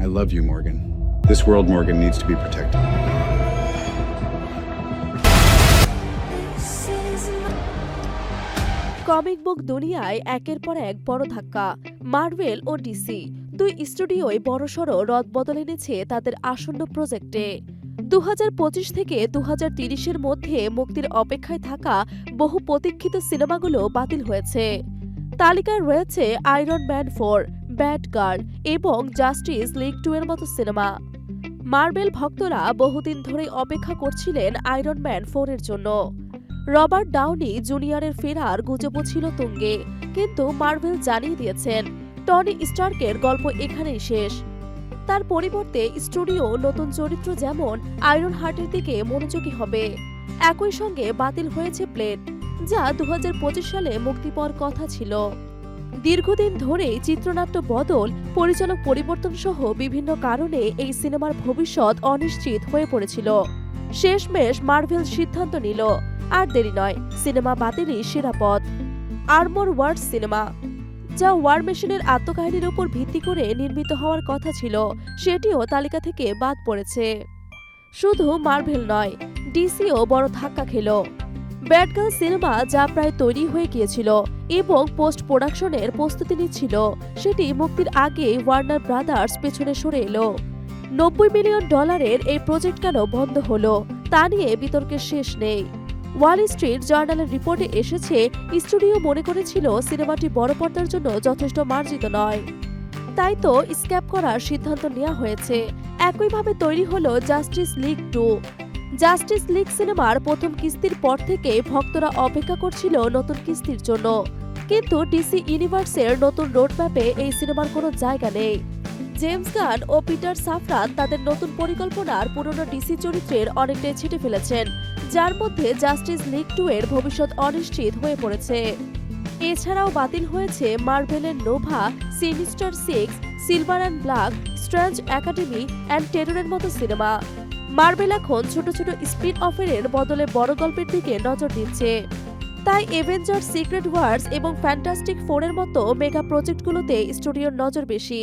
I love you, Morgan. This world, Morgan, needs to be protected. Comic book দুনিয়ায় একের পর এক বড় ধাক্কা। মার্ভেল ও ডিসি দুই স্টুডিওই বড়সড় রদবদল এনেছে তাদের আসন্ন প্রজেক্টে। 2025 থেকে 2030-এর মধ্যে মুক্তির অপেক্ষায় থাকা বহু প্রতীক্ষিত সিনেমাগুলো বাতিল হয়েছে। তালিকায় রয়েছে আয়রন ম্যান 4, ব্যাট গার্ল এবং জাস্টিস লিগ 2 এর মতো সিনেমা। মার্ভেল ভক্তরা বহুদিন ধরেই অপেক্ষা করছিলেন আয়রন ম্যান 4 এর জন্য। রবার্ট ডাউনি জুনিয়রের ফেরার গুজবও ছিল তুঙ্গে, কিন্তু মার্ভেল জানিয়ে দিয়েছেন টনি স্টার্কের গল্প এখানেই শেষ। তার পরিবর্তে স্টুডিও নতুন চরিত্র যেমন আয়রন হার্টের দিকে মনোযোগী হবে। একই সঙ্গে বাতিল হয়েছে প্লেট, যা 2025 সালে মুক্তি পাওয়ার কথা ছিল। দীর্ঘদিন ধরেই চিত্রনাট্য বদল, পরিচালক পরিবর্তন সহ বিভিন্ন কারণে এই সিনেমার ভবিষ্যৎ অনিশ্চিত হয়ে পড়েছিল। শেষমেশ মার্ভেল সিদ্ধান্ত নিল, আর দেরি নয়, সিনেমা বাতিলই সেরা পথ। আর্মর ওয়ার্স সিনেমা, যা ওয়ার মেশিনের আত্মকাহিনীর উপর ভিত্তি করে নির্মিত হওয়ার কথা ছিল, সেটিও তালিকা থেকে বাদ পড়েছে। শুধু মার্ভেল নয়, ডিসিও বড় ধাক্কা খেল। ব্যাটগার্ল সিনেমা, যা প্রায় তৈরি হয়ে গিয়েছিল এবং পোস্ট প্রোডাকশনের প্রস্তুতি নিচ্ছিল, সেটি মুক্তির আগে ওয়ার্নার ব্রাদার্স পেছনে সরে এলো। $90 মিলিয়ন এই প্রজেক্ট কেন বন্ধ হলো তা নিয়ে বিতর্কের শেষ নেই। ওয়াল স্ট্রিট জার্নালের রিপোর্টে এসেছে, স্টুডিও মনে করেছিল সিনেমাটি বড় পর্দার জন্য যথেষ্ট মার্জিত নয়, তাই তো স্ক্র্যাপ করার সিদ্ধান্ত নেওয়া হয়েছে। একইভাবে তৈরি হলো জাস্টিস লিগ 2। জাস্টিস লিগ সিনেমার প্রথম কিস্তির পর থেকে ভক্তরা অপেক্ষা করছিল নতুন কিস্তির জন্য, কিন্তু ডিসি ইউনিভার্সের নতুন রোডম্যাপে এই সিনেমার কোনো জায়গা নেই। জেমস গান ও পিটার সাফরান তাদের নতুন পরিকল্পনার পুরনো ডিসি চরিত্রের অনেকটাই ছেটে ফেলেছেন, যার মধ্যে জাস্টিস লিগ 2 এর ভবিষ্যৎ অনিশ্চিত হয়ে পড়েছে। এছাড়াও বাতিল হয়েছে মার্ভেলের Nova, Sinister 6, Silver and Black, Strange Academy and টেররের মতো সিনেমা। মার্ভেল এখন ছোট ছোট স্পিন অফের বদলে বড় গল্পের দিকে নজর দিচ্ছে। তাই এভেঞ্জার্স, সিক্রেট ওয়ার্স এবং ফ্যান্টাস্টিক 4 এর মতো মেগা প্রজেক্টগুলোতে স্টুডিওর নজর বেশি।